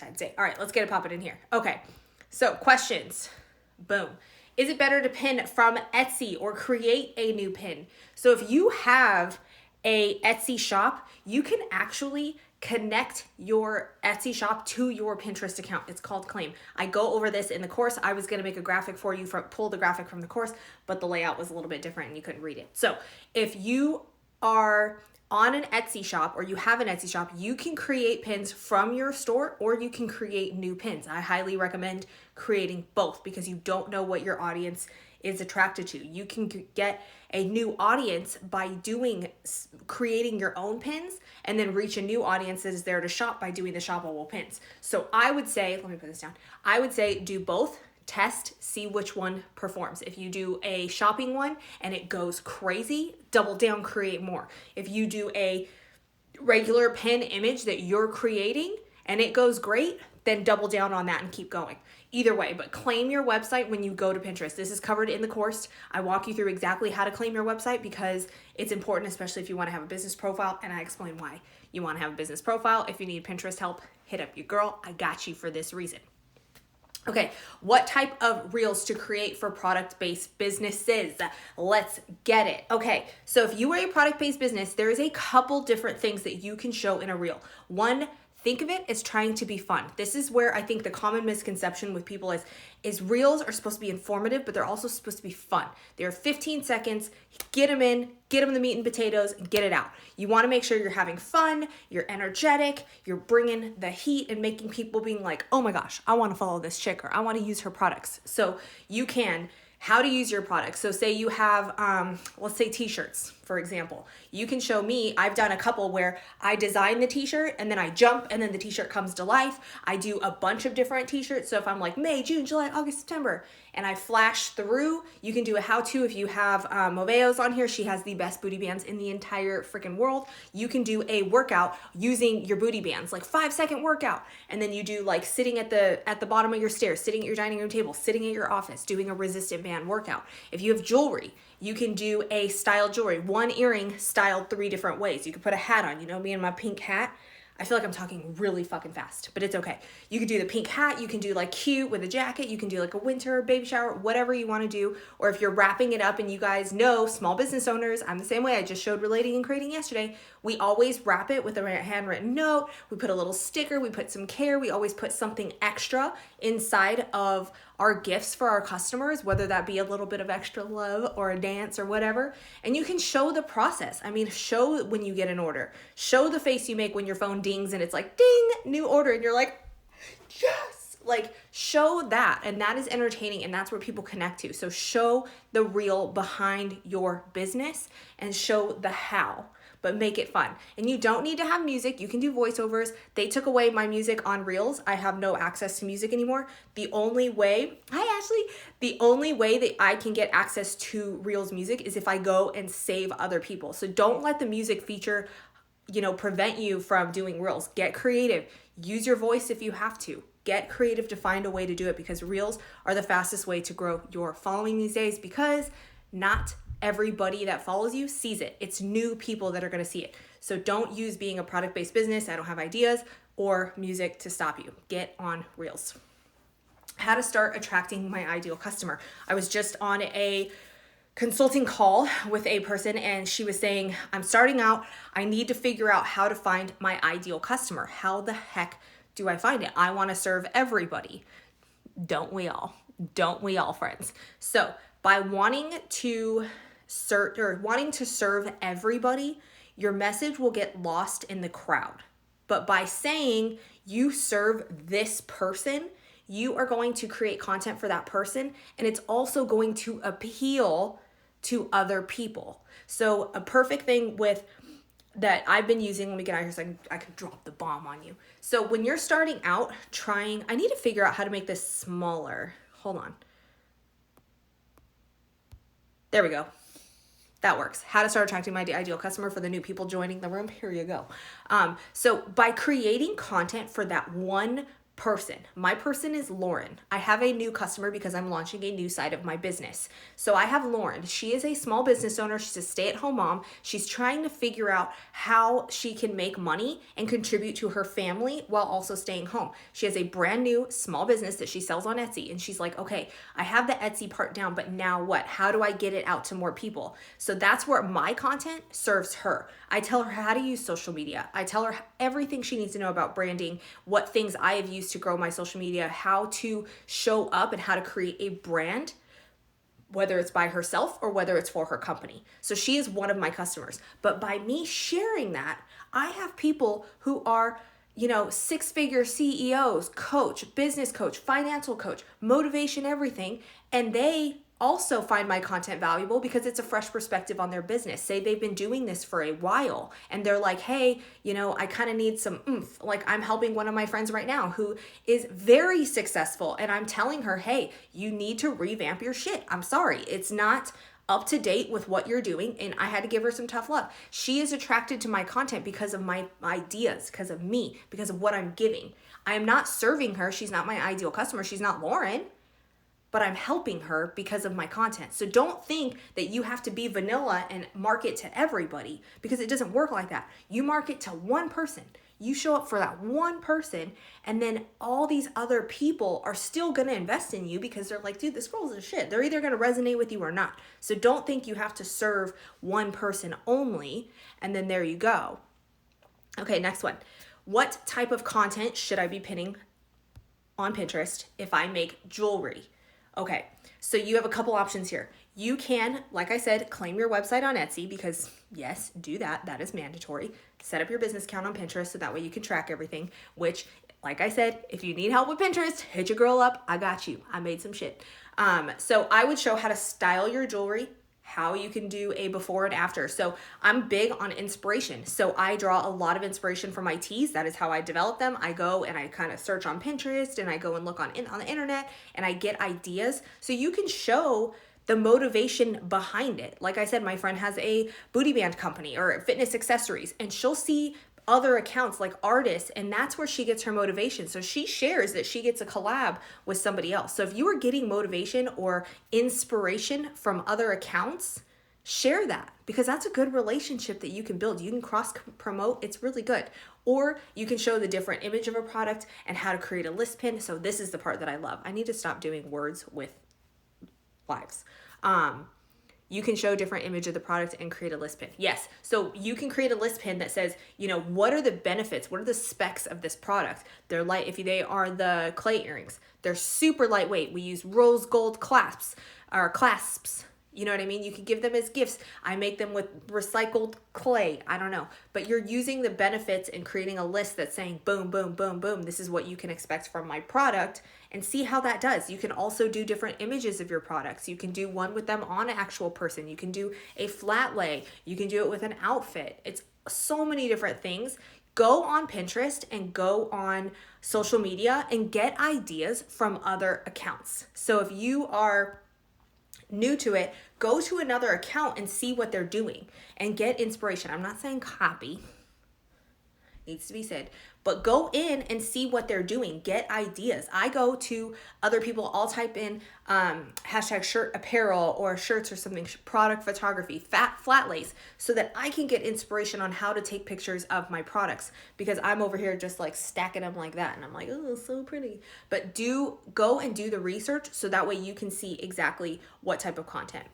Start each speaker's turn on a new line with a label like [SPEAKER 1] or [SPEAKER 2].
[SPEAKER 1] That's it. All right, let's get it popping in here. Okay, so questions. Boom. Is it better to pin from Etsy or create a new pin? So if you have a Etsy shop, you can actually connect your Etsy shop to your Pinterest account. It's called Claim. I go over this in the course. I was going to make a graphic for you, pull the graphic from the course, but the layout was a little bit different and you couldn't read it. So if you are on an Etsy shop or you have an Etsy shop, you can create pins from your store or you can create new pins. I highly recommend creating both because you don't know what your audience is attracted to. You can get a new audience by creating your own pins and then reach a new audience that is there to shop by doing the shoppable pins. So I would say, let me put this down. I would say do both. Test, see which one performs. If you do a shopping one and it goes crazy, double down, create more. If you do a regular pin image that you're creating and it goes great, then double down on that and keep going. Either way, but claim your website when you go to Pinterest. This is covered in the course. I walk you through exactly how to claim your website because it's important, especially if you want to have a business profile, and I explain why you want to have a business profile. If you need Pinterest help, hit up your girl. I got you for this reason. Okay, what type of reels to create for product-based businesses? Let's get it. Okay, so if you are a product-based business, there is a couple different things that you can show in a reel. One, think of it as trying to be fun. This is where I think the common misconception with people is reels are supposed to be informative, but they're also supposed to be fun. They're 15 seconds, get them in, get them the meat and potatoes, and get it out. You want to make sure you're having fun, you're energetic, you're bringing the heat and making people being like, oh my gosh, I want to follow this chick or I want to use her products. So you can, how to use your products. So say you have, let's say t-shirts, for example. You can show me, I've done a couple where I design the t-shirt and then I jump and then the t-shirt comes to life. I do a bunch of different t-shirts. So if I'm like May, June, July, August, September, and I flash through, you can do a how-to. If you have Moveo's on here, she has the best booty bands in the entire freaking world. You can do a workout using your booty bands, like 5-second workout. And then you do like sitting at the bottom of your stairs, sitting at your dining room table, sitting at your office, doing a resistant band workout. If you have jewelry, you can do a styled jewelry. One earring styled 3 different ways. You can put a hat on, you know, me and my pink hat. I feel like I'm talking really fucking fast, but it's okay. You can do the pink hat. You can do like cute with a jacket. You can do like a winter baby shower, whatever you want to do. Or if you're wrapping it up and you guys know, small business owners, I'm the same way. I just showed relating and creating yesterday. We always wrap it with a handwritten note. We put a little sticker. We put some care. We always put something extra inside of our gifts for our customers, whether that be a little bit of extra love or a dance or whatever. And you can show the process. I mean, show when you get an order. Show the face you make when your phone dings and it's like, ding, new order. And you're like, yes. Like, show that. And that is entertaining and that's where people connect to. So show the reel behind your business and show the how, but make it fun. And you don't need to have music. You can do voiceovers. They took away my music on Reels. I have no access to music anymore. The only way that I can get access to Reels music is if I go and save other people. So don't let the music feature, prevent you from doing Reels. Get creative. Use your voice if you have to. Get creative to find a way to do it because Reels are the fastest way to grow your following these days because not everybody that follows you sees it. It's new people that are going to see it. So don't use being a product-based business, I don't have ideas, or music to stop you. Get on Reels. How to start attracting my ideal customer. I was just on a consulting call with a person and she was saying, I'm starting out. I need to figure out how to find my ideal customer. How the heck do I find it? I want to serve everybody. Don't we all? Don't we all, friends? So by wanting to serve everybody, your message will get lost in the crowd. But by saying you serve this person, you are going to create content for that person, and it's also going to appeal to other people. So a perfect thing that I've been using, let me get out here so I can drop the bomb on you. So when you're starting out I need to figure out how to make this smaller. Hold on. There we go. That works. How to start attracting my ideal customer for the new people joining the room. Here you go. So by creating content for that one person. My person is Lauren. I have a new customer because I'm launching a new side of my business. So I have Lauren. She is a small business owner. She's a stay-at-home mom. She's trying to figure out how she can make money and contribute to her family while also staying home. She has a brand new small business that she sells on Etsy. And she's like, okay, I have the Etsy part down, but now what? How do I get it out to more people? So that's where my content serves her. I tell her how to use social media. I tell her everything she needs to know about branding, what things I have used to grow my social media, how to show up and how to create a brand, whether it's by herself or whether it's for her company. So she is one of my customers. But by me sharing that, I have people who are, six-figure CEOs, coach, business coach, financial coach, motivation, everything. And they also find my content valuable because it's a fresh perspective on their business. Say they've been doing this for a while and they're like, hey, I kind of need some oomph. Like I'm helping one of my friends right now who is very successful and I'm telling her, hey, you need to revamp your shit. I'm sorry. It's not up to date with what you're doing. And I had to give her some tough love. She is attracted to my content because of my ideas, because of me, because of what I'm giving. I am not serving her. She's not my ideal customer. She's not Lauren. But I'm helping her because of my content. So don't think that you have to be vanilla and market to everybody because it doesn't work like that. You market to one person. You show up for that one person and then all these other people are still going to invest in you because they're like, dude, this girl's a shit. They're either going to resonate with you or not. So don't think you have to serve one person only and then there you go. Okay, next one. What type of content should I be pinning on Pinterest if I make jewelry? Okay, so you have a couple options here. You can, like I said, claim your website on Etsy because yes, do that. That is mandatory. Set up your business account on Pinterest so that way you can track everything, which, like I said, if you need help with Pinterest, hit your girl up. I got you. I made some shit. So I would show how to style your jewelry, how you can do a before and after. So I'm big on inspiration. So I draw a lot of inspiration from my teas. That is how I develop them. I go and I kind of search on Pinterest and I go and look on the internet and I get ideas. So you can show the motivation behind it. Like I said, my friend has a booty band company or fitness accessories and she'll see other accounts like artists and that's where she gets her motivation. So she shares that she gets a collab with somebody else. So if you are getting motivation or inspiration from other accounts, share that because that's a good relationship that you can build. You can cross promote. It's really good. Or you can show the different image of a product and how to create a list pin. So this is the part that I love. I need to stop doing words with lives. You can show different image of the product and create a list pin. Yes. So you can create a list pin that says, what are the benefits? What are the specs of this product? They're light. If they are the clay earrings, they're super lightweight. We use rose gold clasps. You know what I mean? You can give them as gifts. I make them with recycled clay. I don't know. But you're using the benefits and creating a list that's saying, boom, boom, boom, boom. This is what you can expect from my product and see how that does. You can also do different images of your products. You can do one with them on an actual person. You can do a flat lay. You can do it with an outfit. It's so many different things. Go on Pinterest and go on social media and get ideas from other accounts. So if you are new to it, go to another account and see what they're doing and get inspiration. I'm not saying copy, needs to be said, but go in and see what they're doing. Get ideas. I go to other people. I'll type in hashtag shirt apparel or shirts or something, product photography, flat lace, so that I can get inspiration on how to take pictures of my products because I'm over here just like stacking them like that. And I'm like, oh, so pretty. But go and do the research so that way you can see exactly what type of content.